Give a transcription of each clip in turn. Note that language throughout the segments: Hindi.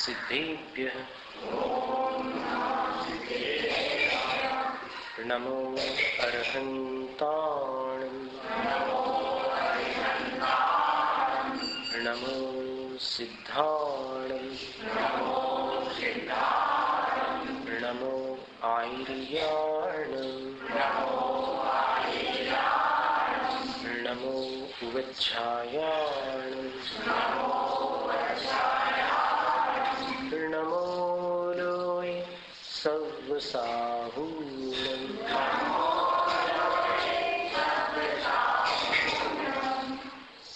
सिद्धेभ्यः नमो अर्हन्ताणं नमो सिद्धाणं नमो आयर्याणं नमो उवच्छायाणं नमो लोय सव्वसाहूणं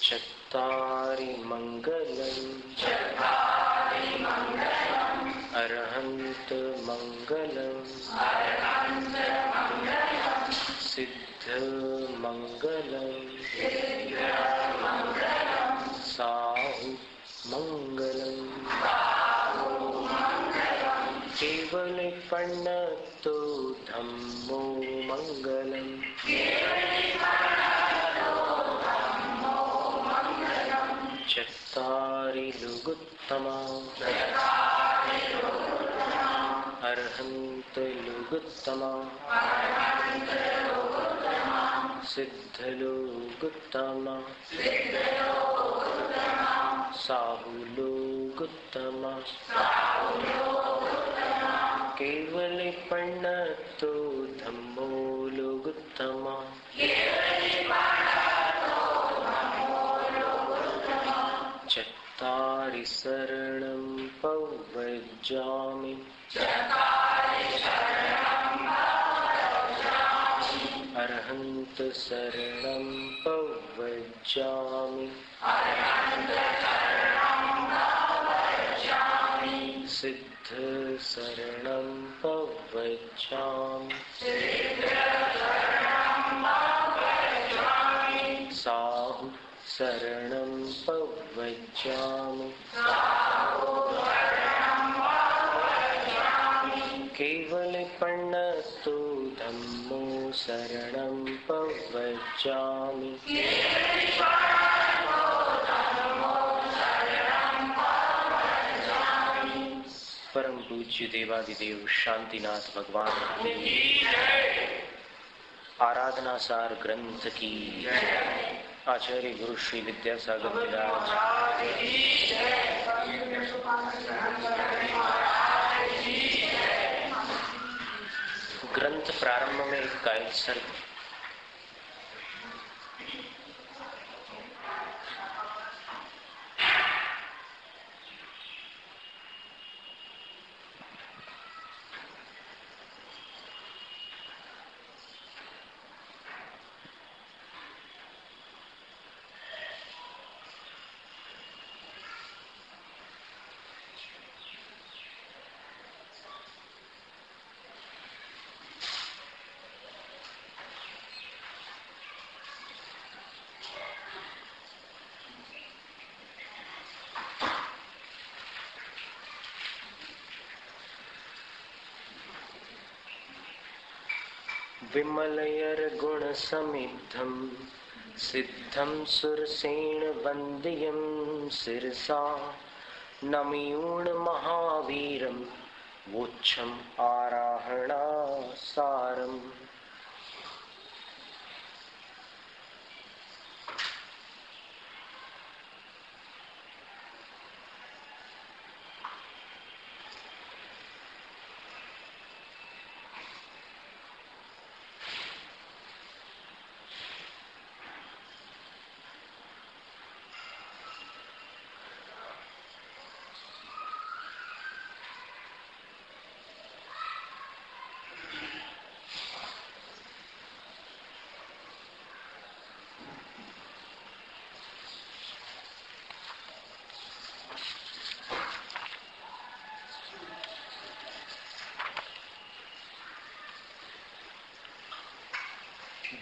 चत्तारि मङ्गलं अरहन्त मङ्गलं सिद्ध मङ्गलं साहु मङ्गलं केवल प्रणतो धम्मो मङ्गलं चत्तारि लुगुत्तमा अर्हन्त लुगुत्तमा सिद्ध लुगुत्तमा साहु लुगुत्तमा केवल प्रणतो धम्मो लुगुत्तमा चत्तारि शरणं पवज्जामि अरहन्त शरणं पवज्जामि सिद्ध शरणं पवज्जामि साहु शरणं पवज्जामि केवल प्रणतो धम्मो शरणं पवज्जामि परम पूज्य देवादिदेव शांतिनाथ भगवान की आराधना सार ग्रंथ की आचार्य गुरु श्री विद्यासागर महाराज ग्रंथ प्रारंभ में एक गायक सर्ग विमलयर गुण समिद्धं सिद्धं सुरसेन वन्द्यं शिरसा नमयूण महावीरं वोच्छम् आराहणा सारम्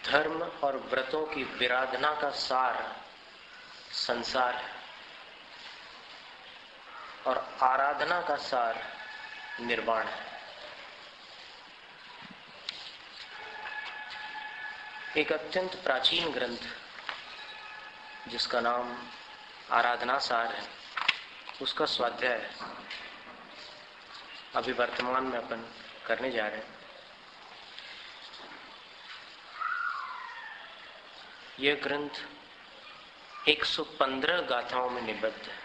धर्म और व्रतों की विराधना का सार संसार है और आराधना का सार निर्वाण है। एक अत्यंत प्राचीन ग्रंथ जिसका नाम आराधना सार है, उसका स्वाध्याय अभी वर्तमान में अपन करने जा रहे हैं। यह ग्रंथ 115 गाथाओं में निबद्ध है,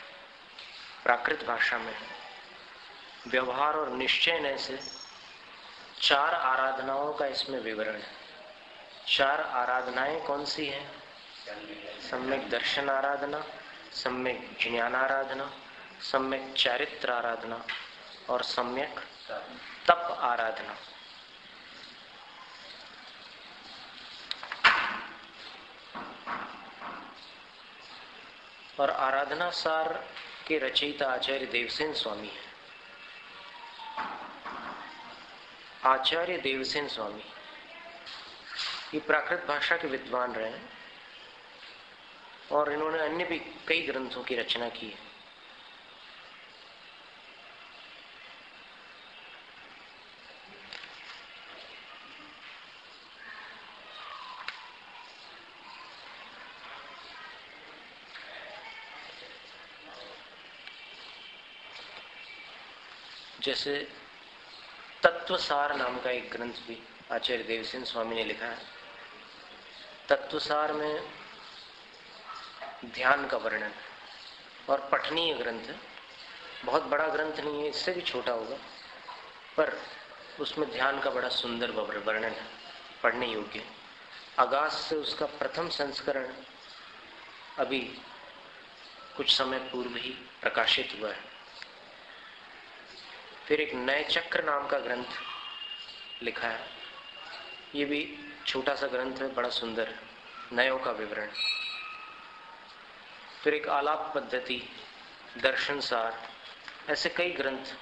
प्राकृत भाषा में। व्यवहार और निश्चय से 4 आराधनाओं का इसमें विवरण है। 4 आराधनाएं कौन सी हैं? सम्यक दर्शन आराधना, सम्यक ज्ञान आराधना, सम्यक चारित्र आराधना और सम्यक तप आराधना। और आराधना सार के रचयिता आचार्य देवसेन स्वामी हैं। आचार्य देवसेन स्वामी ये प्राकृत भाषा के विद्वान रहे हैं और इन्होंने अन्य भी कई ग्रंथों की रचना की है। जैसे तत्वसार नाम का एक ग्रंथ भी आचार्य देवसेन स्वामी ने लिखा है। तत्वसार में ध्यान का वर्णन और पठनीय ग्रंथ है। बहुत बड़ा ग्रंथ नहीं है, इससे भी छोटा होगा, पर उसमें ध्यान का बड़ा सुंदर वर्णन है, पढ़ने योग्य। आगाज से उसका प्रथम संस्करण अभी कुछ समय पूर्व ही प्रकाशित हुआ है। फिर एक नए चक्र नाम का ग्रंथ लिखा है। ये भी छोटा सा ग्रंथ है, बड़ा सुंदर, नयों का विवरण। फिर एक आलाप पद्धति, दर्शन सार, ऐसे कई ग्रंथ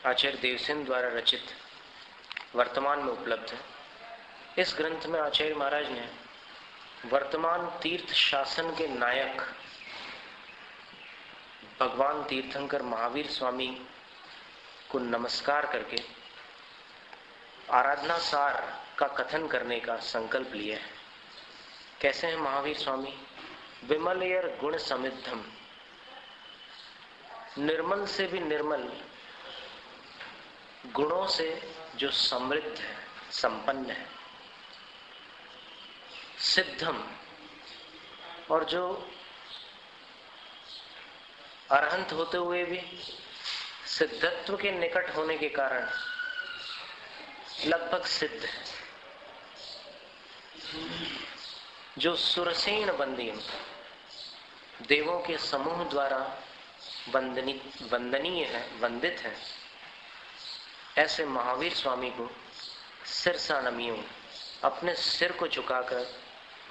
आचार्य देवसेन द्वारा रचित वर्तमान में उपलब्ध है। इस ग्रंथ में आचार्य महाराज ने वर्तमान तीर्थ शासन के नायक भगवान तीर्थंकर महावीर स्वामी को नमस्कार करके आराधना सार का कथन करने का संकल्प लिया है। कैसे हैं महावीर स्वामी? विमलयर गुण समिद्धम, निर्मल से भी निर्मल गुणों से जो समृद्ध है, संपन्न है। सिद्धम, और जो अरहंत होते हुए भी सिद्धत्व के निकट होने के कारण लगभग सिद्ध है। जो सुरसेन वंदनीय, देवों के समूह द्वारा वंदनीय है, वंदित है, ऐसे महावीर स्वामी को सिरसा नमियों, अपने सिर को झुकाकर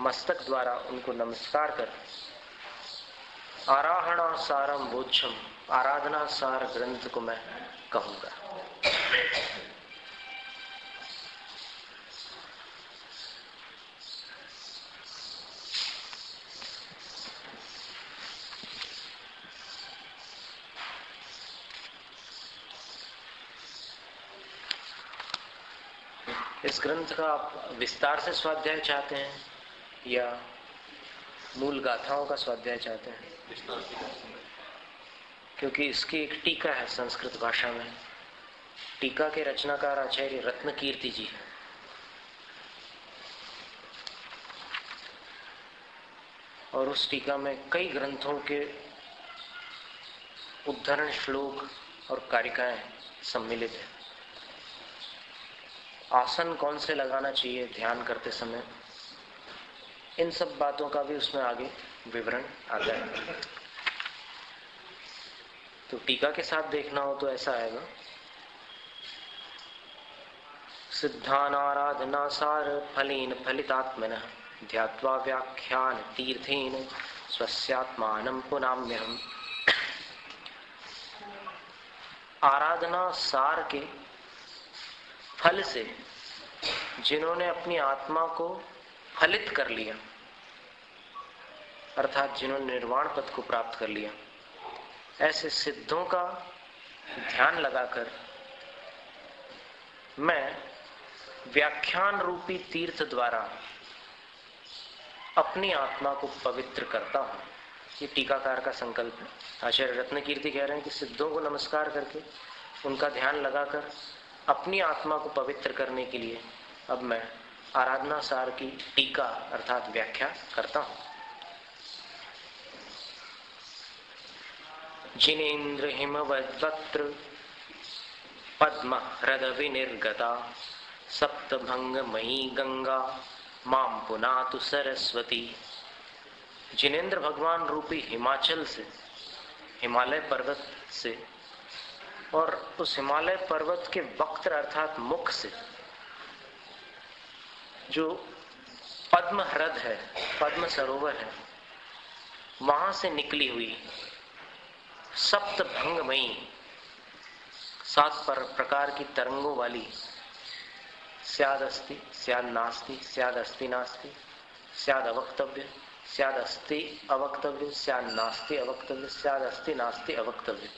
मस्तक द्वारा उनको नमस्कार कर आराहणा सारम बोच्छम, आराधना सार ग्रंथ को मैं कहूंगा। इस ग्रंथ का आप विस्तार से स्वाध्याय चाहते हैं या मूल गाथाओं का स्वाध्याय चाहते हैं? क्योंकि इसकी एक टीका है संस्कृत भाषा में। टीका के रचनाकार आचार्य रत्नकीर्ति जी हैं। और उस टीका में कई ग्रंथों के उद्धरण, श्लोक और कारिकाएं सम्मिलित है। आसन कौन से लगाना चाहिए ध्यान करते समय, इन सब बातों का भी उसमें आगे विवरण आता है। तो टीका के साथ देखना हो तो ऐसा आएगा। सिद्धानाराधना सार फलेन फलितात्मनः ध्यात्वा व्याख्यान तीर्थेन स्वस्यात्मानं पुनाम्यहम्। आराधना सार के फल से जिन्होंने अपनी आत्मा को फलित कर लिया, अर्थात जिन्होंने निर्वाण पद को प्राप्त कर लिया, ऐसे सिद्धों का ध्यान लगाकर मैं व्याख्यान रूपी तीर्थ द्वारा अपनी आत्मा को पवित्र करता हूं। ये टीकाकार का संकल्प है। आचार्य रत्नकीर्ति कह रहे हैं कि सिद्धों को नमस्कार करके उनका ध्यान लगाकर अपनी आत्मा को पवित्र करने के लिए अब मैं आराधना सार की टीका अर्थात व्याख्या करता हूं। जिनेन्द्र हिमवद्वक्त्र पद्म ह्रद विनिर्गता सप्तभंगमयी गंगा माम पुनातु सरस्वती। जिनेन्द्र भगवान रूपी हिमाचल से, हिमालय पर्वत से, और उस हिमालय पर्वत के वक्त्र अर्थात मुख से जो पद्म ह्रद है, पद्म सरोवर है, वहां से निकली हुई सप्तभंगमयी, 7 प्रकार की तरंगों वाली, स्याद अस्ति स्याद नास्ति, स्याद अस्ति नास्ति, स्याद अवक्तव्य, स्याद अस्ति अवक्तव्य, स्याद नास्ति अवक्तव्य, स्याद अस्ति नास्ति अवक्तव्य,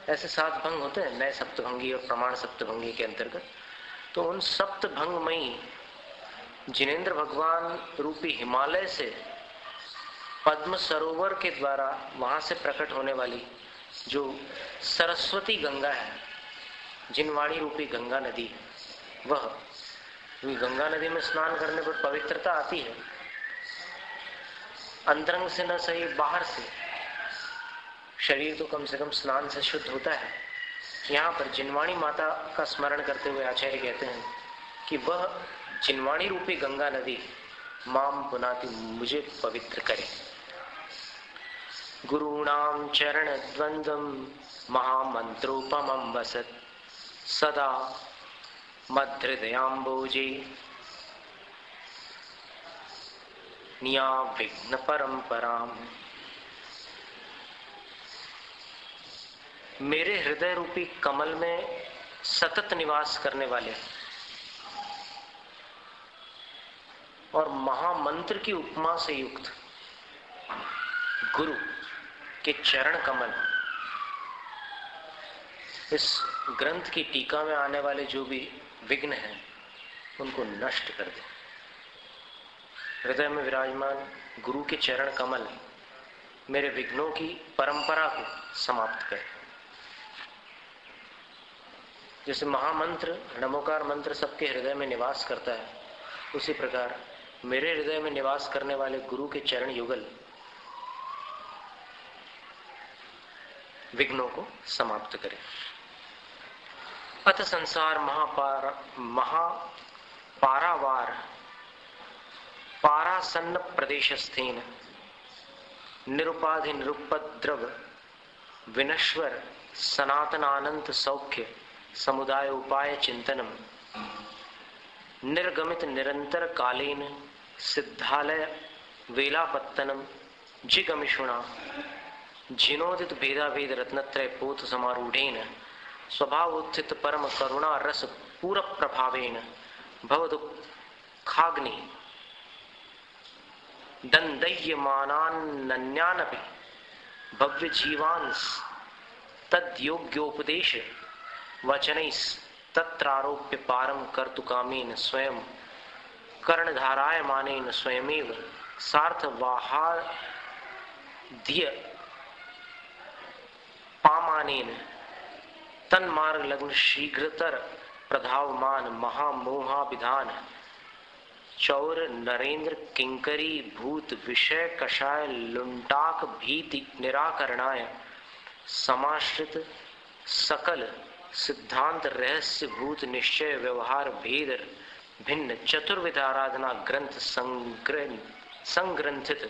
ऐसे 7 भंग होते हैं नए सप्तभंगी और प्रमाण सप्तभंगी के अंतर्गत। तो उन सप्तभंगमयी जिनेन्द्र भगवान रूपी हिमालय से पद्म सरोवर के द्वारा वहां से प्रकट होने वाली जो सरस्वती गंगा है, जिनवाणी रूपी गंगा नदी है, वह गंगा नदी में स्नान करने पर पवित्रता आती है, अंतरंग से न सही बाहर से, शरीर तो कम से कम स्नान से शुद्ध होता है। यहाँ पर जिनवाणी माता का स्मरण करते हुए आचार्य कहते हैं कि वह जिनवाणी रूपी गंगा नदी माम पुनाति, मुझे पवित्र करे। गुरूणाम चरण द्वंद्वम महामंत्रोपमं वसत सदा मद्धृदयाम्बोजे निया विघ्न परंपराम। मेरे हृदय रूपी कमल में सतत निवास करने वाले और महामंत्र की उपमा से युक्त गुरु के चरण कमल, इस ग्रंथ की टीका में आने वाले जो भी विघ्न हैं उनको नष्ट कर दे। हृदय में विराजमान गुरु के चरण कमल मेरे विघ्नों की परंपरा को समाप्त करे। जैसे महामंत्र नमोकार मंत्र सबके हृदय में निवास करता है, उसी प्रकार मेरे हृदय में निवास करने वाले गुरु के चरण युगल विघ्नों को समाप्त करे। अथ संसार महापारावार पारासन्न प्रदेशस्थेन निरुपाधि निरुपद्रव विनश्वर सनातनानंत सौख्य समुदाय उपाय चिंतनम निर्गमित निरंतर कालीन सिद्धालय वेलापत्तनम जिगमिषुणा जिनोदित भेदाभेद रत्नत्रय पोत समारूढ़ेन स्वभावोत्थित परम करुणा रस पूर प्रभावेन भवदुःखाग्नि दंदय्यमानान्नन्यानपि भव्य जीवांस तद्योग्योपदेश वचनैस् तत्रारोप्य पारम कर्तुकामेन स्वयं कर्णधारायमानेन स्वयमेव सार्थवाहाद्य पामानेन तन्मार्ग लग्न शीघ्रतर प्रधावमान महामोहाभिधान चौर नरेंद्र किंकरी भूत विषय कषाय लुंटाक भीति निराकरणाय समाश्रित सकल सिद्धांत रहस्य भूत निश्चय व्यवहार भेद भिन्न चतुर्विध आराधना ग्रंथ संग्रंथित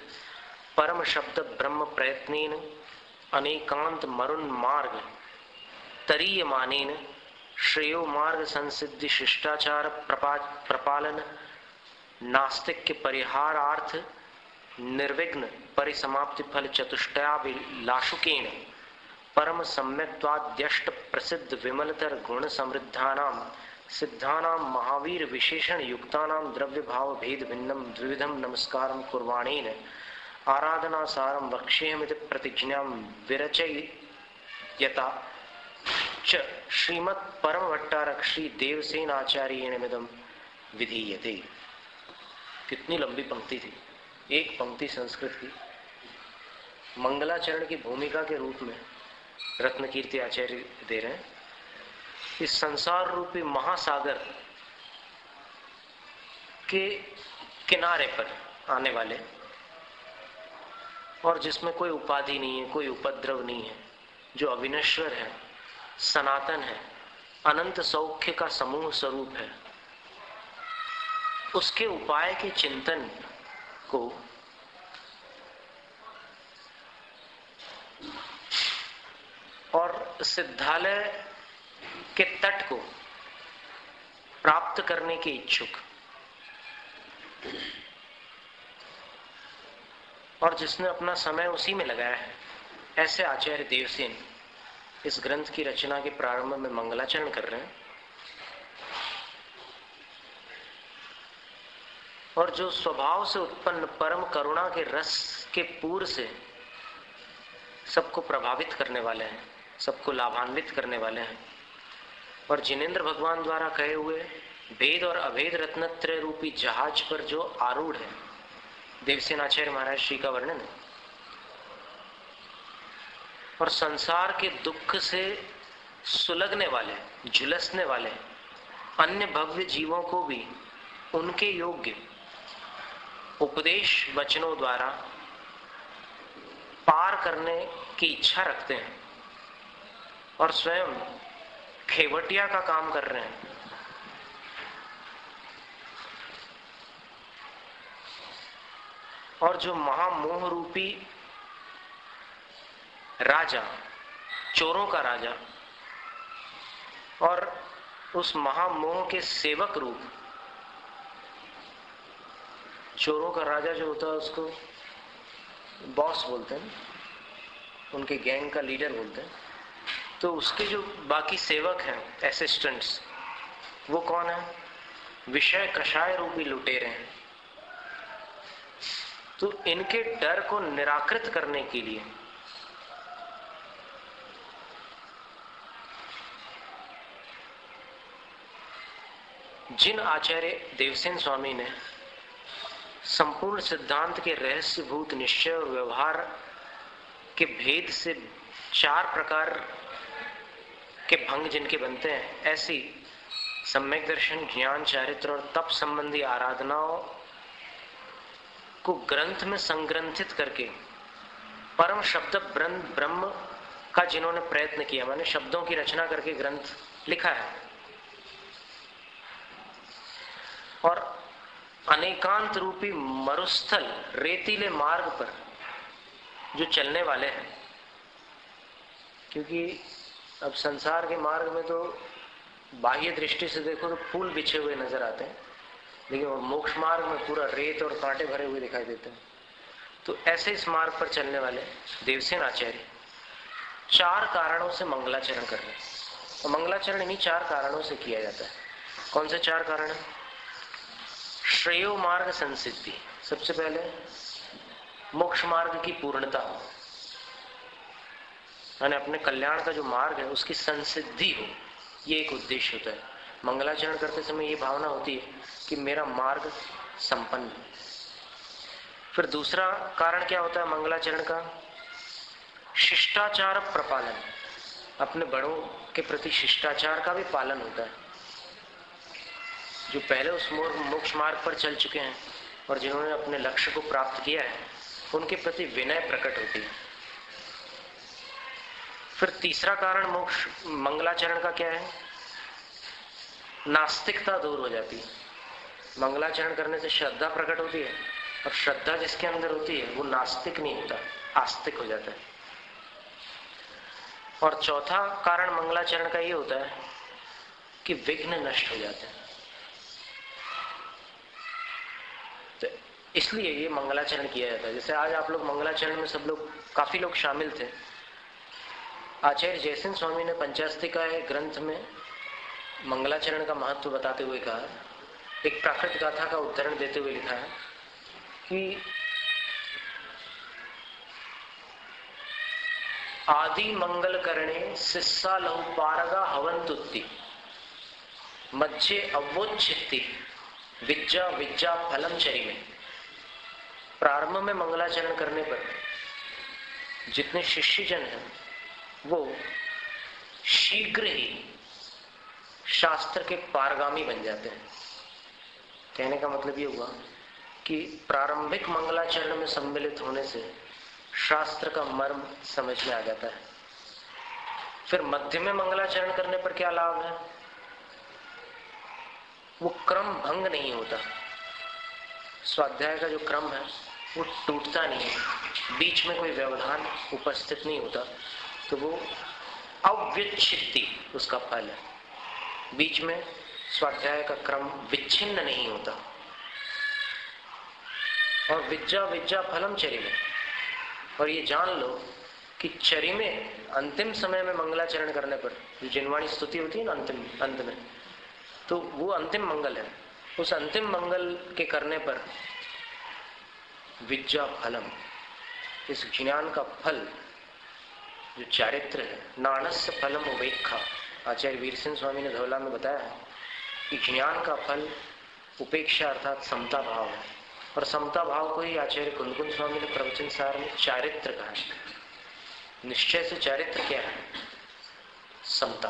परम शब्द ब्रह्म प्रयत्नेन अनेकांत मरुन मार्ग तरीय मानेन श्रेयो मार्ग संसिद्धि शिष्टाचार प्रपालन नास्तिक के परिहारार्थ निर्विघ्न परिसमाप्ति फल चतुष्टयाभिलाषुकेन परम सम्यक्त्वाद्यष्ट प्रसिद्ध विमलतर गुण समृद्धानां सिद्धानां महावीर विशेषण युक्तानां द्रव्य भाव भेद भिन्नम द्विविधम नमस्कारं कुर्वाणेन आराधना सारं वक्ष्येयमिति प्रतिज्ञां विरचयता च श्रीमत् परम भट्टारक श्री देवसेन आचार्येणमिदं विधीयते। कितनी लंबी पंक्ति थी, एक पंक्ति संस्कृत की मंगलाचरण की भूमिका के रूप में रत्नकीर्ति आचार्य दे रहे हैं। इस संसार रूपी महासागर के किनारे पर आने वाले, और जिसमें कोई उपाधि नहीं है, कोई उपद्रव नहीं है, जो अविनश्वर है, सनातन है, अनंत सौख्य का समूह स्वरूप है, उसके उपाय के चिंतन को और सिद्धालय के तट को प्राप्त करने के इच्छुक, और जिसने अपना समय उसी में लगाया है, ऐसे आचार्य देवसेन इस ग्रंथ की रचना के प्रारंभ में मंगलाचरण कर रहे हैं। और जो स्वभाव से उत्पन्न परम करुणा के रस के पूर से सबको प्रभावित करने वाले हैं, सबको लाभान्वित करने वाले हैं, और जिनेंद्र भगवान द्वारा कहे हुए भेद और अभेद रत्नत्रय रूपी जहाज पर जो आरूढ़ है, देवसेन आचार्य महाराज श्री का वर्णन है। और संसार के दुख से सुलगने वाले, झुलसने वाले अन्य भव्य जीवों को भी उनके योग्य उपदेश वचनों द्वारा पार करने की इच्छा रखते हैं, और स्वयं खेवटिया का काम कर रहे हैं। और जो महामोह रूपी राजा, चोरों का राजा, और उस महामोह के सेवक रूप, चोरों का राजा जो होता है उसको बॉस बोलते हैं, उनके गैंग का लीडर बोलते हैं। तो उसके जो बाकी सेवक हैं, असिस्टेंट्स, वो कौन है? विषय कषाय रूपी लुटेरे हैं। तो इनके डर को निराकृत करने के लिए जिन आचार्य देवसेन स्वामी ने संपूर्ण सिद्धांत के रहस्यभूत निश्चय और व्यवहार के भेद से 4 प्रकार के भंग जिनके बनते हैं, ऐसी सम्यक दर्शन, ज्ञान, चारित्र और तप संबंधी आराधनाओं को ग्रंथ में संग्रंथित करके परम शब्द ब्रह्म का जिन्होंने प्रयत्न किया, माने शब्दों की रचना करके ग्रंथ लिखा है, और अनेकांत रूपी मरुस्थल रेतीले मार्ग पर जो चलने वाले हैं, क्योंकि अब संसार के मार्ग में तो बाह्य दृष्टि से देखो तो फूल बिछे हुए नजर आते हैं, लेकिन मोक्ष मार्ग में पूरा रेत और कांटे भरे हुए दिखाई देते हैं। तो ऐसे इस मार्ग पर चलने वाले देवसेन आचार्य 4 कारणों से मंगलाचरण कर रहे हैं। और मंगलाचरण इन्हीं 4 कारणों से किया जाता है। कौन से 4 कारण है? श्रेयो मार्ग संसिद्धि, सबसे पहले मोक्ष मार्ग की पूर्णता हो, यानी अपने कल्याण का जो मार्ग है उसकी संसिद्धि हो, ये एक उद्देश्य होता है। मंगलाचरण करते समय ये भावना होती है कि मेरा मार्ग संपन्न है। फिर दूसरा कारण क्या होता है मंगलाचरण का? शिष्टाचार प्रपालन, अपने बड़ों के प्रति शिष्टाचार का भी पालन होता है। जो पहले उस मोक्ष मार्ग पर चल चुके हैं और जिन्होंने अपने लक्ष्य को प्राप्त किया है, उनके प्रति विनय प्रकट होती है। फिर तीसरा कारण मोक्ष मंगलाचरण का क्या है? नास्तिकता दूर हो जाती है। मंगलाचरण करने से श्रद्धा प्रकट होती है, और श्रद्धा जिसके अंदर होती है वो नास्तिक नहीं होता, आस्तिक हो जाता है। और चौथा कारण मंगलाचरण का ये होता है कि विघ्न नष्ट हो जाते हैं। तो इसलिए ये मंगलाचरण किया जाता है। जैसे आज आप लोग मंगलाचरण में सब लोग, काफी लोग शामिल थे। आचार्य जयसिंह स्वामी ने पंचास्तिकाय ग्रंथ में मंगलाचरण का महत्व बताते हुए कहा, एक प्राकृत गाथा का उदाहरण देते हुए लिखा है कि आदि मंगल करणे सिस्सा लहु पारगा हवंतुत्ति मज्जे अवोच्छित्ति विज्जा विज्जा फलम चरिमे। प्रारंभ में मंगलाचरण करने पर जितने शिष्यजन हैं वो शीघ्र ही शास्त्र के पारगामी बन जाते हैं। कहने का मतलब ये हुआ कि प्रारंभिक मंगलाचरण में सम्मिलित होने से शास्त्र का मर्म समझ में आ जाता है। फिर मध्य में मंगलाचरण करने पर क्या लाभ है? वो क्रम भंग नहीं होता, स्वाध्याय का जो क्रम है वो टूटता नहीं है, बीच में कोई व्यवधान उपस्थित नहीं होता, तो वो अव्यच्छित्ति उसका फल है। बीच में स्वाध्याय का क्रम विच्छिन्न नहीं होता। और विद्या विद्या फलम चरिमे, और ये जान लो कि चरिमे अंतिम समय में मंगलाचरण करने पर जो जिनवाणी स्तुति होती है ना अंत में, तो वो अंतिम मंगल है। उस अंतिम मंगल के करने पर विद्या फलम, इस ज्ञान का फल जो चारित्र है, नाणस्य फलम उपेक्षा, आचार्य वीर सिंह स्वामी ने धौला में बताया है कि ज्ञान का फल उपेक्षा अर्थात समता भाव है। और समता भाव को ही आचार्य कुंदकुंज स्वामी ने प्रवचन सार में चारित्र कहा है। निश्चय से चारित्र क्या है? समता।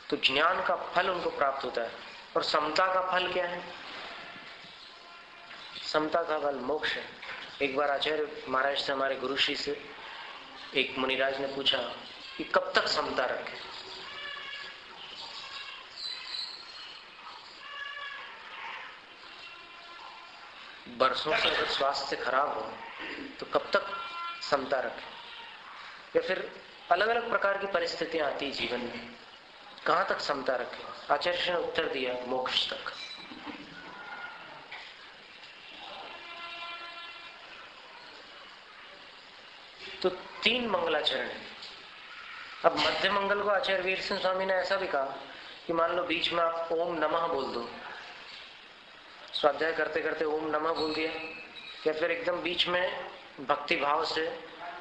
तो ज्ञान का फल उनको प्राप्त होता है। और समता का फल क्या है? समता का फल मोक्ष है। एक बार आचार्य महाराज से, हमारे गुरु श्री से, एक मुनिराज ने पूछा कि कब तक समता रखें? बरसों से अगर स्वास्थ्य खराब हो तो कब तक समता रखें? या फिर अलग अलग प्रकार की परिस्थितियां आती जीवन में, कहां तक समता रखें? आचार्य ने उत्तर दिया, मोक्ष तक। तो 3 मंगलाचरण है। अब मध्य मंगल को आचार्य वीर सिंह स्वामी ने ऐसा भी कहा कि मान लो बीच में आप ओम नमः बोल दो, स्वाध्याय करते करते ओम नमः बोल दिया, या फिर एकदम बीच में भक्ति भाव से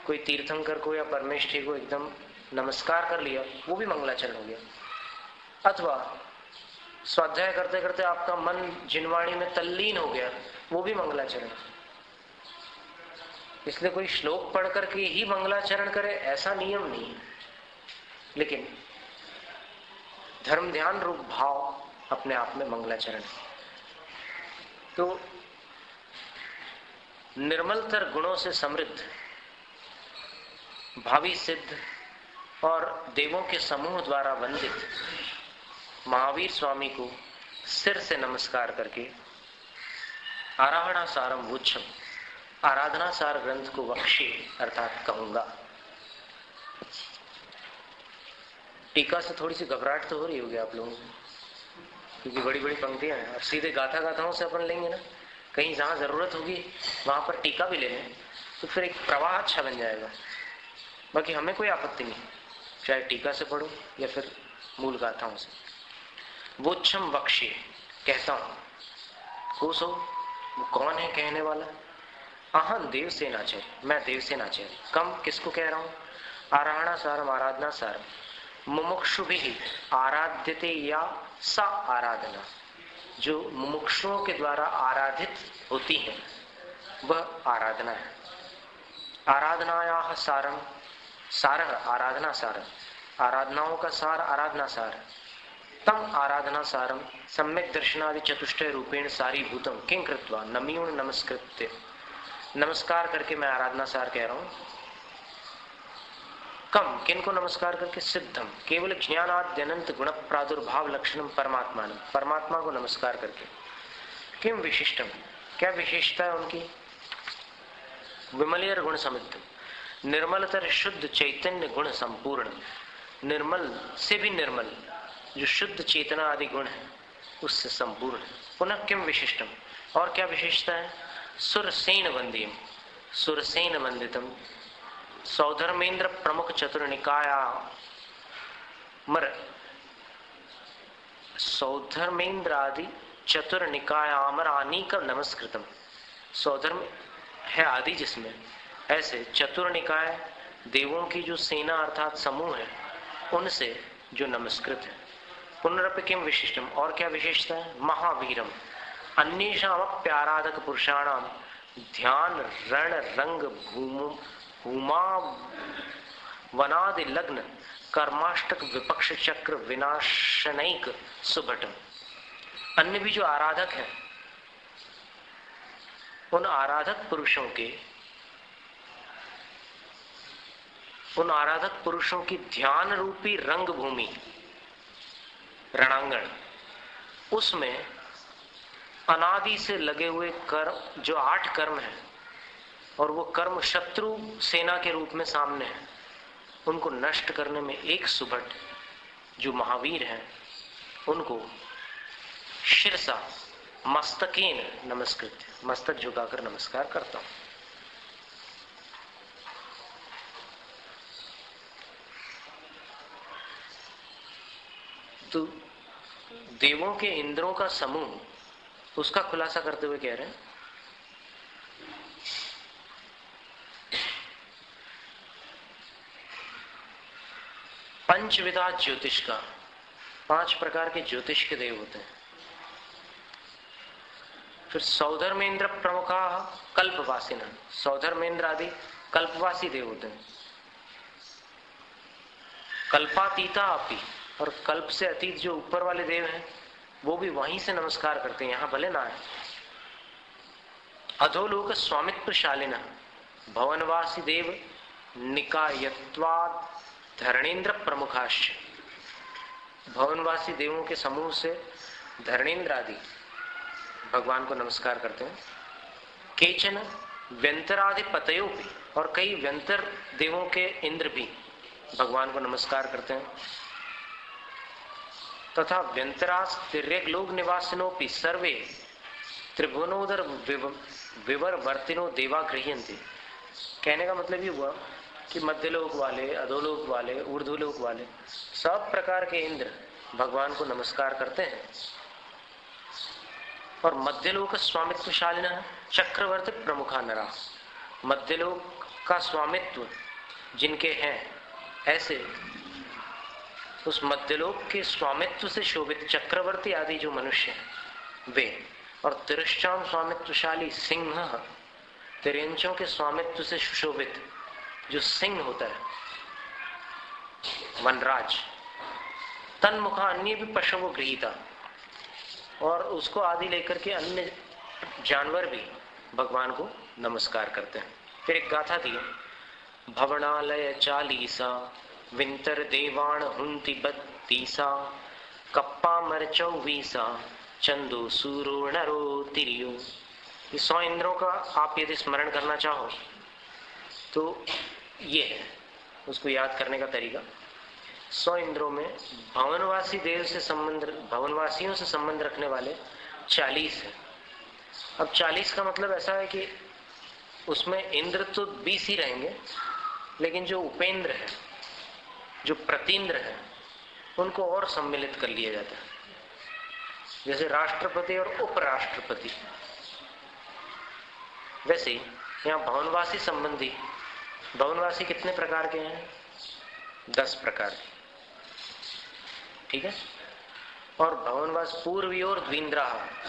कोई तीर्थंकर को या परमेष्ठी को एकदम नमस्कार कर लिया, वो भी मंगलाचरण हो गया। अथवा स्वाध्याय करते करते आपका मन जिनवाणी में तल्लीन हो गया, वो भी मंगलाचरण। इसलिए कोई श्लोक पढ़ करके ही मंगलाचरण करे ऐसा नियम नहीं है, लेकिन धर्म ध्यान रूप भाव अपने आप में मंगलाचरण है। तो निर्मलतर गुणों से समृद्ध, भावी सिद्ध और देवों के समूह द्वारा वंदित महावीर स्वामी को सिर से नमस्कार करके आराधना सारम वुच्छम, आराधना सार ग्रंथ को वक्षे अर्थात कहूंगा। टीका से थोड़ी सी घबराहट तो हो रही होगी आप लोगों को, क्योंकि बड़ी बड़ी पंक्तियां हैं। अब सीधे गाथा गाथाओं से अपन लेंगे ना, कहीं जहां जरूरत होगी वहां पर टीका भी ले लें, तो फिर एक प्रवाह अच्छा बन जाएगा। बाकी हमें कोई आपत्ति नहीं, चाहे टीका से पढ़ो या फिर मूल गाथाओं से। वोच्छम वक्षे, कहता हूं। कोसो, वो कौन है कहने वाला? अहम देवसेनाचार्य, मैं देवसेनाचार्य। कम किसको कह रहा हूं? आराधना सारम, आराधना सारम। मुमुक्षु भी आराध्यते या सा आराधना, जो मुमुक्षुओं के द्वारा आराधित होती है वह आराधना है। आराधनायाः सारम, सारः आराधना सारम, आराधनाओं का सार आराधना सार। तम आराधना सारम सम्यक दर्शनादि चतुष्टय रूपेण सारीभूतम किं कृत्वा नमियों नमस्कृत्य, नमस्कार करके मैं आराधना सार कह रहा हूं। कम किनको नमस्कार करके? सिद्धम, केवल ज्ञानाद्यनंत गुण प्रादुर्भाव लक्षणम परमात्मा, परमात्मा को नमस्कार करके। किम विशिष्टम, क्या विशेषता है उनकी? विमलियर गुण समृद्ध, निर्मलतर शुद्ध चैतन्य गुण संपूर्ण, निर्मल से भी निर्मल जो शुद्ध चेतना आदि गुण है उससे संपूर्ण। पुनः किम विशिष्टम, और क्या विशेषता है? सुरसेन वंदियम, सुरसेन वंदितम, सौधर्मेंद्र प्रमुख चतुर्निकाया मर, सौधर्मेंद्र आदि चतुर्निकायामर अनेक नमस्कृतम, सौधर्म है आदि जिसमें, ऐसे चतुर्निकाय देवों की जो सेना अर्थात समूह है उनसे जो नमस्कृत है। पुनरपि किम विशिष्टम, और क्या विशेषता है? महावीरम, अन्येषामप्याराधक पुरुषाणाम ध्यान रण रंग भूमा वनादि लग्न कर्माष्टक विपक्ष चक्र विनाशनैक सुभटम। अन्य भी जो आराधक हैं, उन आराधक पुरुषों की ध्यान रूपी रंग भूमि, रणांगण, उसमें अनादि से लगे हुए कर्म, जो 8 कर्म हैं, और वो कर्म शत्रु सेना के रूप में सामने है, उनको नष्ट करने में एक सुभट जो महावीर हैं, उनको शिरसा मस्तकेन नमस्कृत, मस्तक झुकाकर नमस्कार करता हूं। तो देवों के इंद्रों का समूह, उसका खुलासा करते हुए कह रहे हैं, पंचविधा ज्योतिष का, 5 प्रकार के ज्योतिष के देव होते हैं। फिर सौधर्मेंद्र प्रमुखा कल्पवासिना, सौधर्मेंद्र आदि कल्पवासी देव होते हैं। कल्पातीता अपि, और कल्प से अतीत जो ऊपर वाले देव हैं, वो भी वहीं से नमस्कार करते हैं, यहां भले ना आए। अधोलोक स्वामित्वशालिना भवनवासी देव निकायत्वाद धरणेन्द्र प्रमुखाश्च, भवनवासी देवों के समूह से धरणेन्द्र आदि भगवान को नमस्कार करते हैं। केचन व्यंतरादि पतयो भी, और कई व्यंतर देवों के इंद्र भी भगवान को नमस्कार करते हैं। तथा व्यंतरास तिर्यक निवासिनोपि सर्वे त्रिभुवनोदर विवर वर्तिनो देवा गृह्यन्ते। कहने का मतलब ये हुआ कि मध्यलोक वाले, अधोलोक वाले, ऊर्ध्वलोक वाले सब प्रकार के इंद्र भगवान को नमस्कार करते हैं। और मध्यलोक स्वामित्वशालिना चक्रवर्ती प्रमुखा नरा, मध्यलोक का स्वामित्व जिनके हैं, ऐसे उस मध्यलोक के स्वामित्व से शोभित चक्रवर्ती आदि जो मनुष्य हैं वे, और तिरश्चाम स्वामित्वशाली सिंह, तिरंचों के स्वामित्व से सुशोभित जो सिंह होता है, वनराज, तन्मुखा अन्य भी पशुओं गृहीता, और उसको आदि लेकर के अन्य जानवर भी भगवान को नमस्कार करते हैं। फिर एक गाथा दी, भवनालय चालीसा विंतर देवाण हुंति बत्तीसा कप्पा मर 24 चंदो सूरो नरो तिरियो। ये 100 इंद्रों का आप यदि स्मरण करना चाहो तो ये है उसको याद करने का तरीका। 100 इंद्रों में भवनवासी देव से संबंध, भवनवासियों से संबंध रखने वाले 40 है। अब 40 का मतलब ऐसा है कि उसमें इंद्र तो 20 ही रहेंगे, लेकिन जो उपेंद्र है, जो प्रतीन्द्र है, उनको और सम्मिलित कर लिया जाता है, जैसे राष्ट्रपति और उपराष्ट्रपति। वैसे यहाँ भवनवासी संबंधी, भवनवासी कितने प्रकार के हैं? 10 प्रकार के, ठीक है। और भवनवास पूर्वी और द्विंद्रा,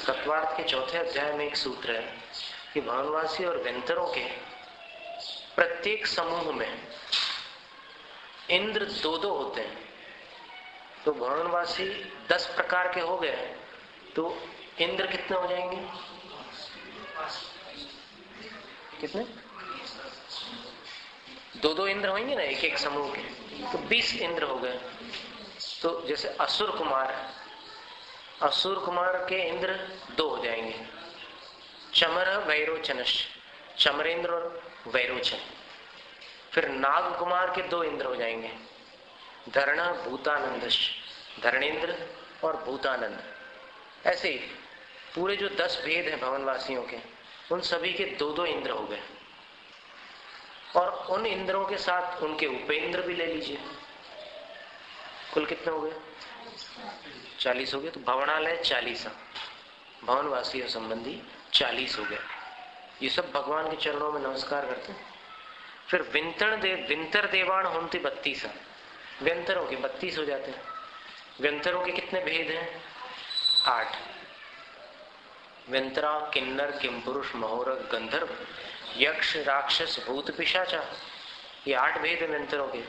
तत्वार्थ के 4थे अध्याय में एक सूत्र है कि भवनवासी और व्यंतरों के प्रत्येक समूह में इंद्र 2-2 होते हैं। तो भवनवासी 10 प्रकार के हो गए, तो इंद्र कितने हो जाएंगे? कितने? 2-2 इंद्र होंगे ना एक एक समूह के, तो 20 इंद्र हो गए। तो जैसे असुर कुमार के इंद्र 2 हो जाएंगे, चमर वैरोचनश, चमरेंद्र और वैरोचन। फिर नाग कुमार के 2 इंद्र हो जाएंगे, धरण भूतानंदश, धरणेंद्र और भूतानंद। ऐसे पूरे जो 10 भेद हैं भवनवासियों के, उन सभी के 2-2 इंद्र हो गए। और उन इंद्रों के साथ उनके उपेंद्र भी ले लीजिए, कुल कितने हो गए? 40 हो गए। तो भवनालय 40, भवनवासियों संबंधी 40 हो गए। ये सब भगवान के चरणों में नमस्कार करते हैं। फिर विंतर देवाण होंति 32, व्यंतरों के 32 हो जाते हैं। व्यंतरों के कितने भेद हैं? 8। व्यंतरा किन्नर किमपुरुष महोर गंधर्व यक्ष राक्षस भूत पिशाचा। ये 8 भेद हैं व्यंतरों के,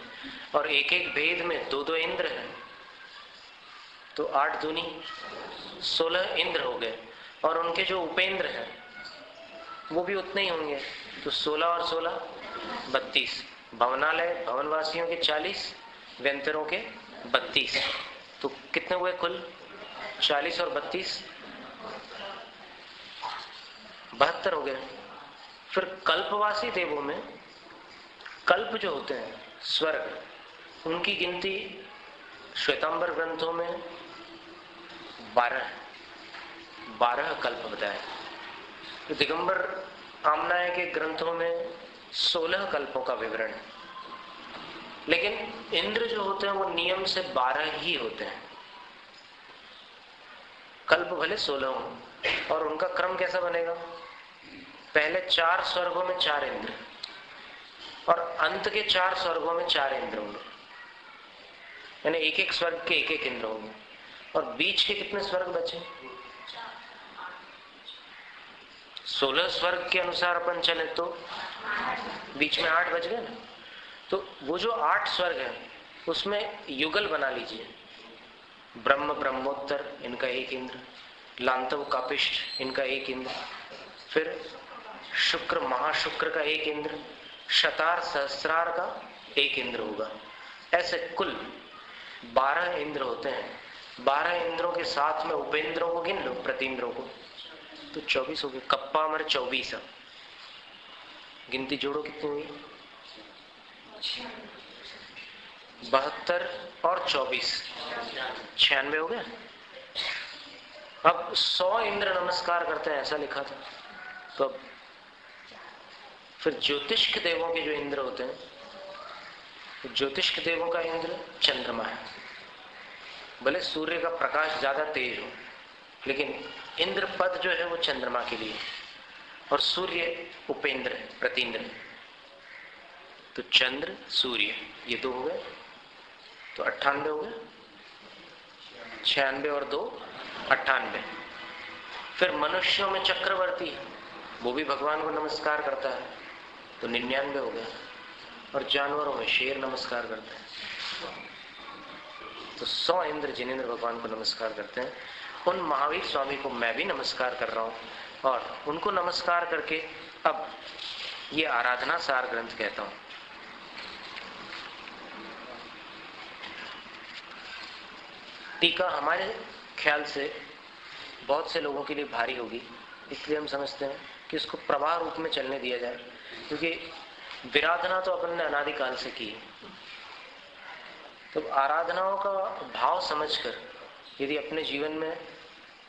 और एक एक भेद में 2-2 इंद्र हैं, तो 8 दूनी 16 इंद्र हो गए, और उनके जो उपेंद्र हैं वो भी उतने ही होंगे, तो 16 और 16 32। भवनालय भवनवासियों के 40, व्यंतरों के 32, तो कितने हुए कुल? 40 और 32 72 हो गए। फिर कल्पवासी देवों में कल्प जो होते हैं स्वर्ग, उनकी गिनती श्वेतांबर ग्रंथों में 12 कल्प बताए। तो दिगंबर आमनाय के ग्रंथों में 16 कल्पों का विवरण है, लेकिन इंद्र जो होते हैं वो नियम से 12 ही होते हैं। कल्प भले 16 हो, और उनका क्रम कैसा बनेगा? पहले 4 स्वर्गों में 4 इंद्र, और अंत के 4 स्वर्गों में 4 इंद्र होंगे, यानी एक एक स्वर्ग के एक एक इंद्र होंगे। और बीच के कितने स्वर्ग बचे? 16 स्वर्ग के अनुसार अपन चले तो बीच में 8 बच गए ना। तो वो जो 8 स्वर्ग है उसमें युगल बना लीजिए। ब्रह्म ब्रह्मोत्तर इनका एक इंद्र, लांतव कापिष्ठ इनका एक इंद्र, फिर शुक्र महाशुक्र का एक इंद्र, शतार सहस्रार का एक इंद्र होगा। ऐसे कुल 12 इंद्र होते हैं। 12 इंद्रों के साथ में उपेंद्रों को गिन लो, प्रतिंद्रों को, तो 24 हो गए। कप्पा हमारे 24 है। गिनती जोड़ो कितनी हुई? 72 और 24 96 हो गए। अब 100 इंद्र नमस्कार करते हैं ऐसा लिखा था। तो अब फिर ज्योतिष्क देवों के जो इंद्र होते हैं, तो ज्योतिष्क देवों का इंद्र चंद्रमा है। भले सूर्य का प्रकाश ज्यादा तेज हो, लेकिन इंद्र पद जो है वो चंद्रमा के लिए, और सूर्य उपेंद्र प्रतींद्र। तो चंद्र सूर्य ये 2 हो गए, तो 98 हो गए। 96 और 2 98। फिर मनुष्यों में चक्रवर्ती, वो भी भगवान को नमस्कार करता है, तो 99 हो गया। और जानवरों में शेर नमस्कार करता है। तो 100 इंद्र जिनेंद्र भगवान को नमस्कार करते हैं। उन महावीर स्वामी को मैं भी नमस्कार कर रहा हूं, और उनको नमस्कार करके अब ये आराधना सार ग्रंथ कहता हूं। टीका हमारे ख्याल से बहुत से लोगों के लिए भारी होगी, इसलिए हम समझते हैं कि इसको प्रवाह रूप में चलने दिया जाए, क्योंकि विराधना तो अपन ने अनादिकाल से की है। तो आराधनाओं का भाव समझकर यदि अपने जीवन में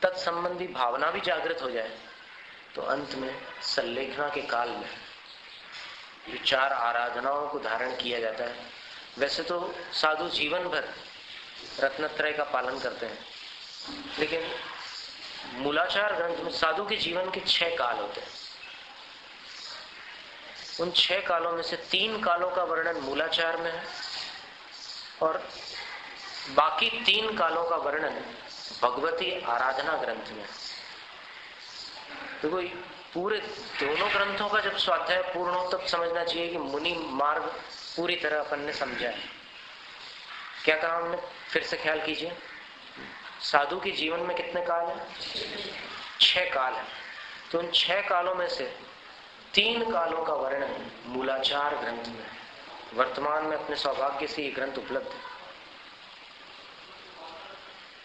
तत्संबंधी भावना भी जागृत हो जाए, तो अंत में संलेखना के काल में जो 4 आराधनाओं को धारण किया जाता है, वैसे तो साधु जीवन भर रत्नत्रय का पालन करते हैं, लेकिन मूलाचार ग्रंथ में साधु के जीवन के 6 काल होते हैं। उन 6 कालों में से 3 कालों का वर्णन मूलाचार में है, और बाकी 3 कालों का वर्णन भगवती आराधना ग्रंथ में। तो कोई पूरे दोनों ग्रंथों का जब स्वाध्याय पूर्ण हो तब समझना चाहिए कि मुनि मार्ग पूरी तरह अपन ने समझा है। क्या कहा हमने? फिर से ख्याल कीजिए। साधु के जीवन में कितने काल हैं? 6 काल है। तो उन 6 कालों में से 3 कालों का वर्णन मूलाचार ग्रंथ में। वर्तमान में अपने सौभाग्य से ये ग्रंथ उपलब्ध है।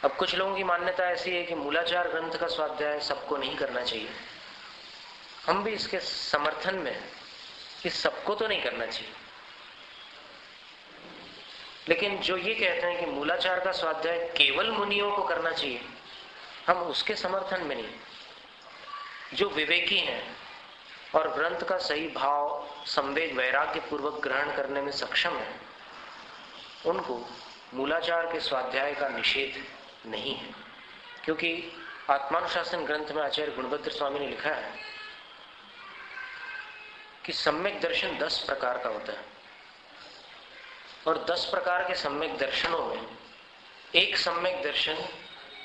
अब कुछ लोगों की मान्यता ऐसी है कि मूलाचार ग्रंथ का स्वाध्याय सबको नहीं करना चाहिए। हम भी इसके समर्थन में हैं कि सबको तो नहीं करना चाहिए, लेकिन जो ये कहते हैं कि मूलाचार का स्वाध्याय केवल मुनियों को करना चाहिए, हम उसके समर्थन में नहीं। जो विवेकी हैं और ग्रंथ का सही भाव संवेद वैराग्य पूर्वक ग्रहण करने में सक्षम है, उनको मूलाचार के स्वाध्याय का निषेध नहीं है। क्योंकि आत्मानुशासन ग्रंथ में आचार्य गुणभद्र स्वामी ने लिखा है कि सम्यक दर्शन 10 प्रकार का होता है, और 10 प्रकार के सम्यक दर्शनों में एक सम्यक दर्शन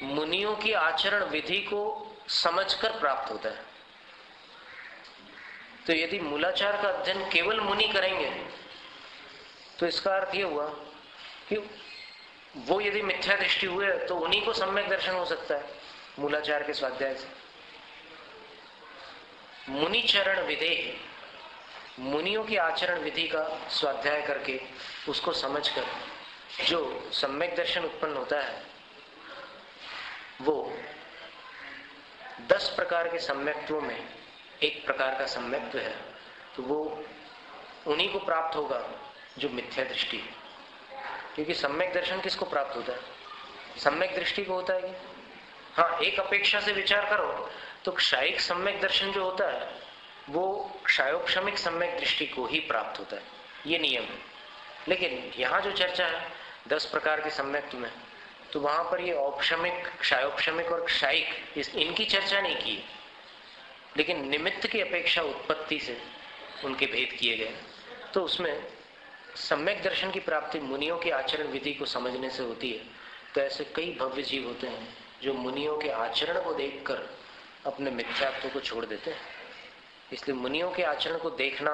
मुनियों की आचरण विधि को समझकर प्राप्त होता है। तो यदि मूलाचार का अध्ययन केवल मुनि करेंगे तो इसका अर्थ ये हुआ कि वो यदि मिथ्या दृष्टि हुए तो उन्हीं को सम्यक दर्शन हो सकता है मूलाचार के स्वाध्याय से। मुनि चरण विधेय, मुनियों की आचरण विधि का स्वाध्याय करके उसको समझकर जो सम्यक दर्शन उत्पन्न होता है वो 10 प्रकार के सम्यक्त्वों में एक प्रकार का सम्यक्त्व है, तो वो उन्हीं को प्राप्त होगा जो मिथ्या दृष्टि है। क्योंकि सम्यक दर्शन किसको प्राप्त होता है? सम्यक दृष्टि को होता है कि हाँ, एक अपेक्षा से विचार करो तो क्षायिक सम्यक दर्शन जो होता है वो क्षायोपशमिक सम्यक दृष्टि को ही प्राप्त होता है, ये नियम है। लेकिन यहाँ जो चर्चा है 10 प्रकार के सम्यक्त्व में, तो वहां पर ये औपशमिक, क्षायोपशमिक और क्षायिक इनकी चर्चा नहीं की, लेकिन निमित्त की अपेक्षा उत्पत्ति से उनके भेद किए गए। तो उसमें सम्यक दर्शन की प्राप्ति मुनियों के आचरण विधि को समझने से होती है। तो ऐसे कई भव्य जीव होते हैं जो मुनियों के आचरण को देखकर अपने मिथ्यात्व को छोड़ देते हैं। इसलिए मुनियों के आचरण को देखना,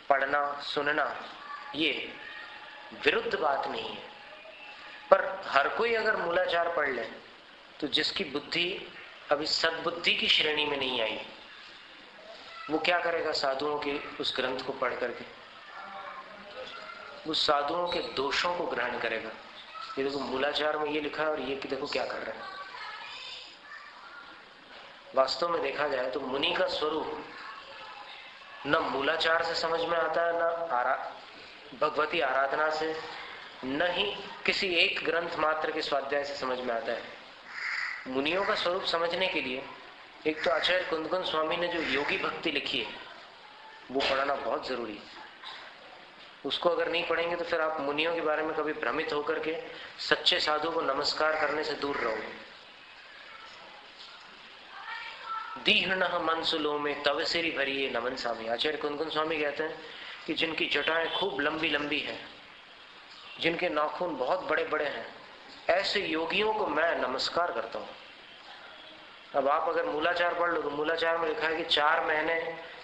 पढ़ना, सुनना ये विरुद्ध बात नहीं है। पर हर कोई अगर मूलाचार पढ़ ले तो जिसकी बुद्धि अभी सद्बुद्धि की श्रेणी में नहीं आई, वो क्या करेगा? साधुओं के उस ग्रंथ को पढ़ करके वो साधुओं के दोषों को ग्रहण करेगा। ये देखो मूलाचार में ये लिखा है और ये कि देखो क्या कर रहा है। वास्तव में देखा जाए तो मुनि का स्वरूप न मूलाचार से समझ में आता है, न भगवती आराधना से, न ही किसी एक ग्रंथ मात्र के स्वाध्याय से समझ में आता है। मुनियों का स्वरूप समझने के लिए एक तो आचार्य कुंदकुंद स्वामी ने जो योगी भक्ति लिखी है वो पढ़ना बहुत जरूरी है। उसको अगर नहीं पढ़ेंगे तो फिर आप मुनियों के बारे में कभी भ्रमित होकर के सच्चे साधु को नमस्कार करने से दूर रहोगे। दीहन मनसुलो में तव सिरी भरिए नमन स्वामी, आचार्य कुंदकुंद स्वामी कहते हैं कि जिनकी जटाएं खूब लंबी लंबी हैं, जिनके नाखून बहुत बड़े बड़े हैं, ऐसे योगियों को मैं नमस्कार करता हूं। अब आप अगर मूलाचार पढ़ लो तो मूलाचार में लिखा है कि 4 महीने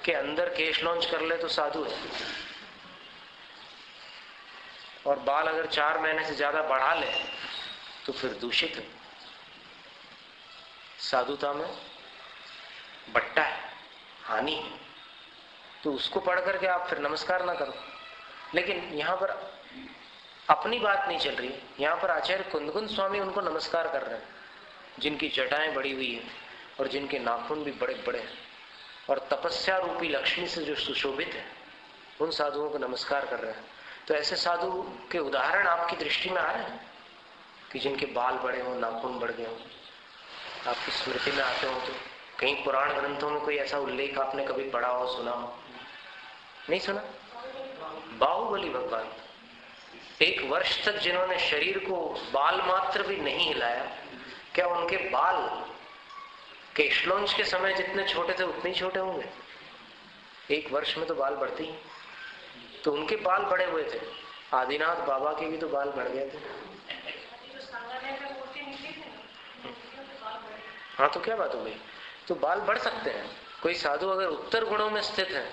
के अंदर केश लॉन्च कर ले तो साधु है, और बाल अगर 4 महीने से ज्यादा बढ़ा ले तो फिर दूषित है, साधुता में बट्टा है, हानि है। तो उसको पढ़ करके आप फिर नमस्कार ना करो। लेकिन यहाँ पर अपनी बात नहीं चल रही है, यहाँ पर आचार्य कुंदकुंद स्वामी उनको नमस्कार कर रहे हैं जिनकी जटाएं बड़ी हुई है और जिनके नाखून भी बड़े बड़े हैं और तपस्या रूपी लक्ष्मी से जो सुशोभित है, उन साधुओं को नमस्कार कर रहे हैं। तो ऐसे साधु के उदाहरण आपकी दृष्टि में आ रहे हैं कि जिनके बाल बड़े हों, नाखून बढ़ गए हों, आपकी स्मृति में आते हो। तो कहीं पुराण ग्रंथों में कोई ऐसा उल्लेख आपने कभी पढ़ा हो, सुना हो? नहीं सुना? बाहुबली भगवान 1 वर्ष तक जिन्होंने शरीर को बाल मात्र भी नहीं हिलाया, क्या उनके बाल केशलोंच के समय जितने छोटे थे उतने ही छोटे होंगे? 1 वर्ष में तो बाल बढ़ते ही, तो उनके बाल बड़े हुए थे। आदिनाथ बाबा के भी तो बाल बढ़ गए थे। हाँ, तो क्या बात हो गई? तो बाल बढ़ सकते हैं। कोई साधु अगर उत्तर गुणों में स्थित है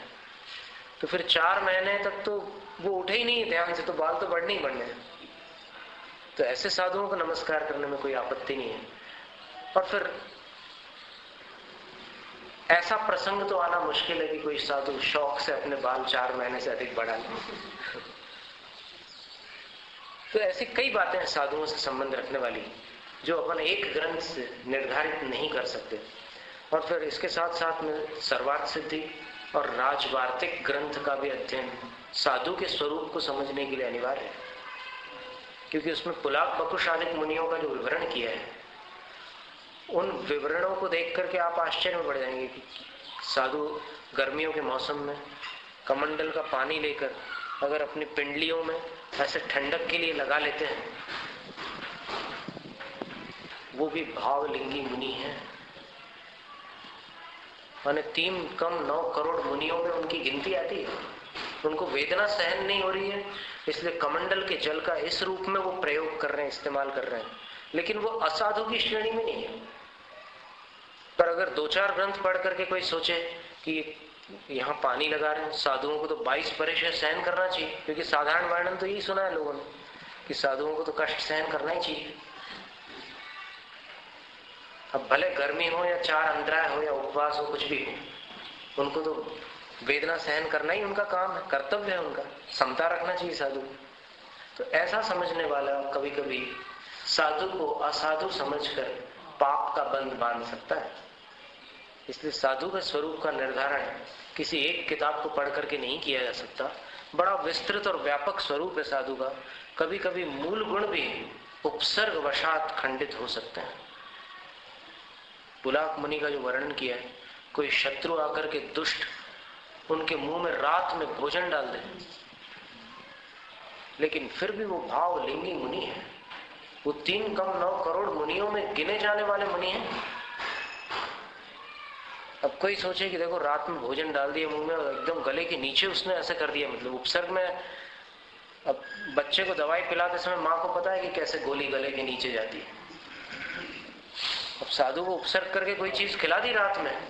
तो फिर 4 महीने तक तो वो उठे ही नहीं ध्यान से, तो बाल तो बढ़ने ही बढ़ने हैं। तो ऐसे साधुओं को नमस्कार करने में कोई आपत्ति नहीं है। और फिर ऐसा प्रसंग तो आना मुश्किल है कि कोई साधु शौक से अपने बाल 4 महीने से अधिक बढ़ा ले। तो ऐसी कई बातें हैं साधुओं से संबंध रखने वाली जो अपन एक ग्रंथ से निर्धारित नहीं कर सकते। और फिर इसके साथ साथ में सर्वार्थ सिद्धि और राजवार्तिक ग्रंथ का भी अध्ययन साधु के स्वरूप को समझने के लिए अनिवार्य है, क्योंकि उसमें पुलाक बकुश आदि मुनियों का जो विवरण किया है, उन विवरणों को देख करके आप आश्चर्य में पड़ जाएंगे कि साधु गर्मियों के मौसम में कमंडल का पानी लेकर अगर अपनी पिंडलियों में ऐसे ठंडक के लिए लगा लेते हैं, वो भी भावलिंगी मुनि हैं। माने 3 कम 9 करोड़ मुनियों में उनकी गिनती आती है। उनको वेदना सहन नहीं हो रही है, इसलिए कमंडल के जल का इस रूप में वो प्रयोग कर रहे हैं, इस्तेमाल कर रहे हैं, लेकिन वो असाधु की श्रेणी में नहीं है। पर अगर 2-4 ग्रंथ पढ़ करके कोई सोचे कि यहाँ पानी लगा रहे हैं, साधुओं को तो 22 वर्ष सहन करना चाहिए, क्योंकि साधारण वर्णन तो यही सुना है लोगों ने कि साधुओं को तो कष्ट सहन करना ही चाहिए। अब भले गर्मी हो या 4 अंतराय हो या उपवास हो, कुछ भी हो, उनको तो वेदना सहन करना ही उनका काम है, कर्तव्य है उनका, समता रखना चाहिए साधु। तो ऐसा समझने वाला कभी कभी साधु को असाधु समझकर पाप का बंध बांध सकता है। इसलिए साधु के स्वरूप का निर्धारण किसी एक किताब को पढ़ करके नहीं किया जा सकता। बड़ा विस्तृत और व्यापक स्वरूप है साधु का। कभी कभी मूल गुण भी उपसर्ग वशात खंडित हो सकते हैं। पुलाक मुनि का जो वर्णन किया है, कोई शत्रु आकर के दुष्ट उनके मुंह में रात में भोजन डाल दे, लेकिन फिर भी वो भाव लिंगी मुनि है। वो 3 कम 9 करोड़ मुनियों में गिने जाने वाले मुनि हैं। अब कोई सोचे कि देखो रात में भोजन डाल दिया मुंह में, एकदम गले के नीचे उसने ऐसे कर दिया, मतलब उपसर्ग में। अब बच्चे को दवाई पिलाते समय माँ को पता है कि कैसे गोली गले के नीचे जाती है। अब साधु को उपसर्ग करके कोई चीज खिला दी रात में,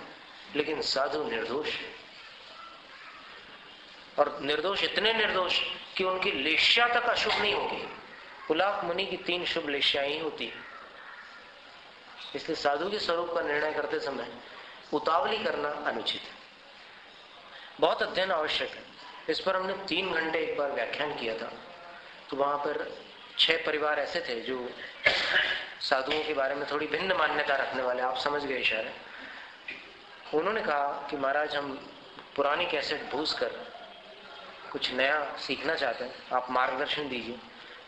लेकिन साधु निर्दोष, और निर्दोष इतने निर्दोष कि उनकी लेश्या तक अशुभ नहीं होगी। पुलाक मुनि की 3 शुभ लेश्याएं ही होती। इसलिए साधु के स्वरूप का निर्णय करते समय उतावली करना अनुचित है, बहुत अध्ययन आवश्यक है। इस पर हमने 3 घंटे एक बार व्याख्यान किया था। तो वहां पर 6 परिवार ऐसे थे जो साधुओं के बारे में थोड़ी भिन्न मान्यता रखने वाले, आप समझ गए शायद। उन्होंने कहा कि महाराज हम पुरानी कैसेट भूस कर कुछ नया सीखना चाहते हैं, आप मार्गदर्शन दीजिए।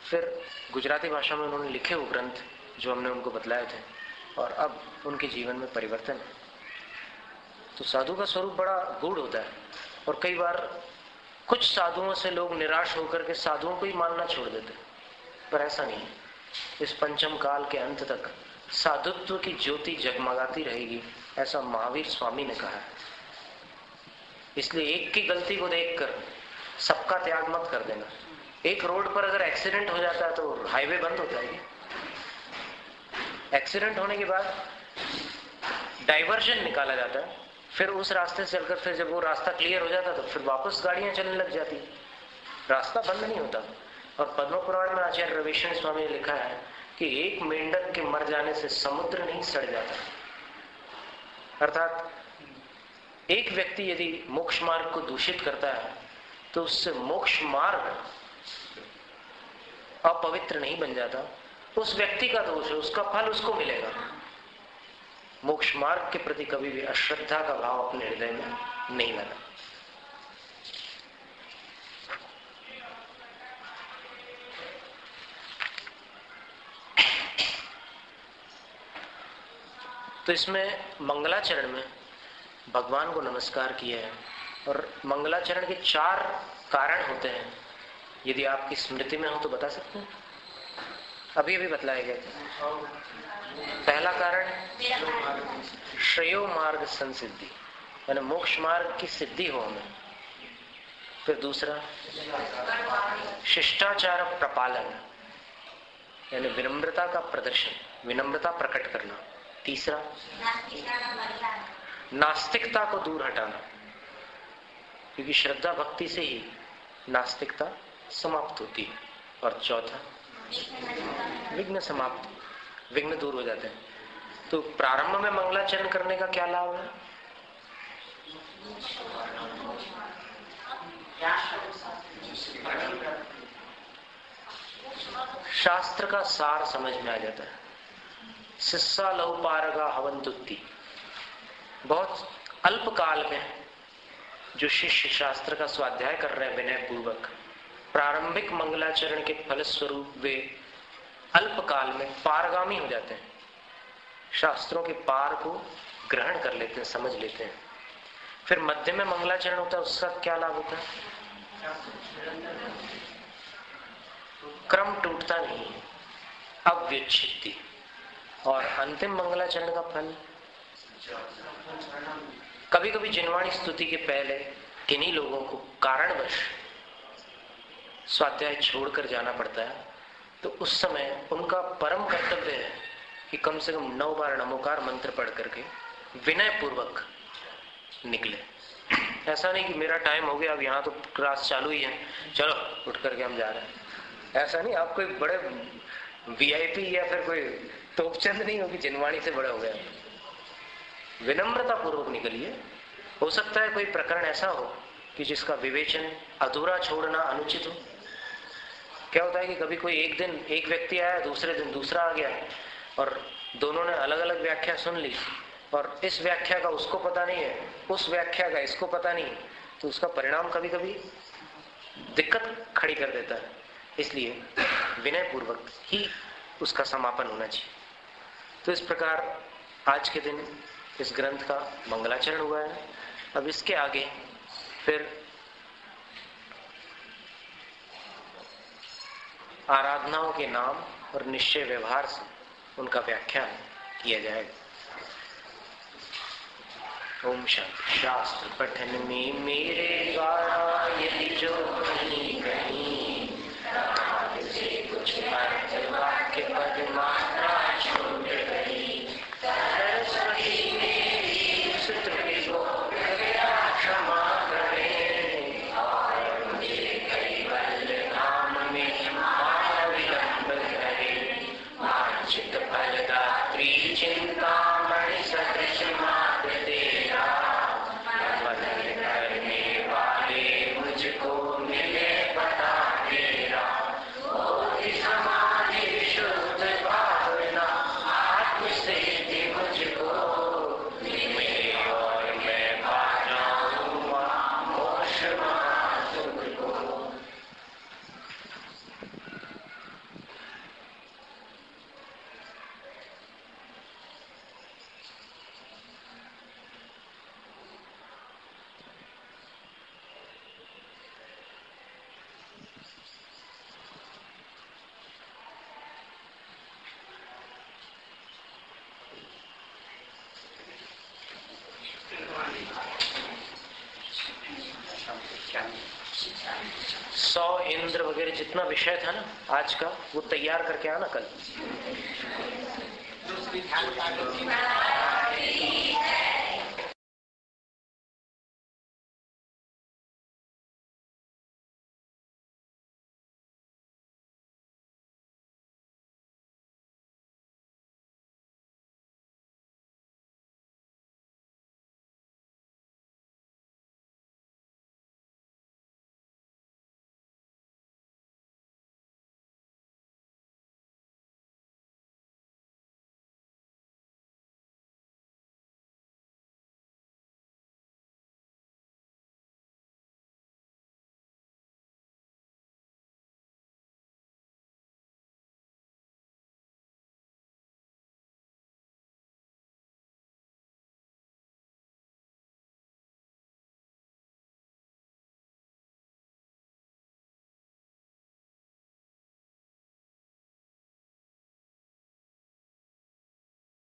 फिर गुजराती भाषा में उन्होंने लिखे वो ग्रंथ जो हमने उनको बतलाए थे, और अब उनके जीवन में परिवर्तन है। तो साधु का स्वरूप बड़ा गूढ़ होता है, और कई बार कुछ साधुओं से लोग निराश होकर के साधुओं को ही मानना छोड़ देते, पर ऐसा नहीं है। इस पंचम काल के अंत तक साधुत्व की ज्योति जगमगाती रहेगी, ऐसा महावीर स्वामी ने कहा है। इसलिए एक की गलती को देखकर सबका त्याग मत कर देना। एक रोड पर अगर एक्सीडेंट हो जाता है तो हाईवे बंद होता है। एक्सीडेंट होने के बाद डाइवर्जन निकाला जाता है, फिर उस रास्ते से चलकर फिर जब वो रास्ता क्लियर हो जाता तो फिर वापस गाड़ियां चलने लग जाती, रास्ता बंद नहीं होता। और पद्म पुराण में आचार्य रविशंकर स्वामी ने लिखा है कि एक मेंढक के मर जाने से समुद्र नहीं सड़ जाता। अर्थात एक व्यक्ति यदि मोक्ष मार्ग को दूषित करता है तो उससे मोक्ष मार्ग अपवित्र नहीं बन जाता। उस व्यक्ति का दोष है, उसका फल उसको मिलेगा। मोक्ष मार्ग के प्रति कभी भी अश्रद्धा का भाव अपने हृदय में नहीं लाना। तो इसमें मंगलाचरण में भगवान को नमस्कार किया है, और मंगलाचरण के 4 कारण होते हैं। यदि आपकी स्मृति में हो तो बता सकते हैं, अभी अभी बतलाए गए थे। पहला कारण श्रेयो मार्ग संसिद्धि, यानी मोक्ष मार्ग की सिद्धि हो हमें। फिर दूसरा शिष्टाचार प्रपालन, यानी विनम्रता का प्रदर्शन, विनम्रता प्रकट करना। तीसरा नास्तिकता को दूर हटाना, क्योंकि श्रद्धा भक्ति से ही नास्तिकता समाप्त होती है। और चौथा विघ्न समाप्त, विघ्न दूर हो जाते हैं। तो प्रारंभ में मंगलाचरण करने का क्या लाभ है? शास्त्र का सार समझ में आ जाता है। शिष्या लव पारगा हवंतुत्ति, बहुत अल्प काल में जो शिष्य शास्त्र का स्वाध्याय कर रहे हैं विनय पूर्वक, प्रारंभिक मंगलाचरण के फलस्वरूप वे अल्प काल में पारगामी हो जाते हैं, शास्त्रों के पार को ग्रहण कर लेते हैं, समझ लेते हैं। फिर मध्य में मंगलाचरण होता है, उसका क्या लाभ होता है? क्रम टूटता नहीं है, अव्युच्छित्ति। और अंतिम मंगलाचरण का फल, कभी कभी जिनवाणी स्तुति के पहले किन्हीं लोगों को कारणवश स्वाध्याय छोड़कर जाना पड़ता है, तो उस समय उनका परम कर्तव्य है कि कम से कम 9 बार नमोकार मंत्र पढ़ करके विनय पूर्वक निकले। ऐसा नहीं कि मेरा टाइम हो गया, अब यहाँ तो क्लास चालू ही है, चलो उठ करके हम जा रहे हैं। ऐसा नहीं, आप कोई बड़े वीआईपी या फिर कोई तोपचंद नहीं होगी जिनवाणी से बड़े हो गए। विनम्रता पूर्वक निकलिए। हो सकता है कोई प्रकरण ऐसा हो कि जिसका विवेचन अधूरा छोड़ना अनुचित हो। क्या होता है कि कभी कोई एक दिन एक व्यक्ति आया, दूसरे दिन दूसरा आ गया, और दोनों ने अलग अलग व्याख्या सुन ली, और इस व्याख्या का उसको पता नहीं है, उस व्याख्या का इसको पता नहीं, तो उसका परिणाम कभी कभी दिक्कत खड़ी कर देता है। इसलिए विनय पूर्वक ही उसका समापन होना चाहिए। तो इस प्रकार आज के दिन इस ग्रंथ का मंगलाचरण हुआ है। अब इसके आगे फिर आराधनाओं के नाम और निश्चय व्यवहार से उनका व्याख्यान किया जाएगा। ओम शांति। शास्त्र पठन में मेरे द्वारा यदि जो कहीं कहीं से कुछ अर्थ वाक्य पद मात्रा छूट गई, सरस्वती मेरी सुत्रुति को कृपया क्षमा करें, और मुझे कैवल्य नाम में महाविलंब करे। वांछित फलदात्री चिंतामणि सदृश मात्र तेरा, बदल करने वाले मुझको मिले पता तेरा। बोधि समाधि विशुद्ध भावना आत्म से दे मुझको, मिले और मैं पा जाऊंगा मोक्ष महासुख को। सौ इंद्र वगैरह जितना विषय था ना आज का, वो तैयार करके आना कल।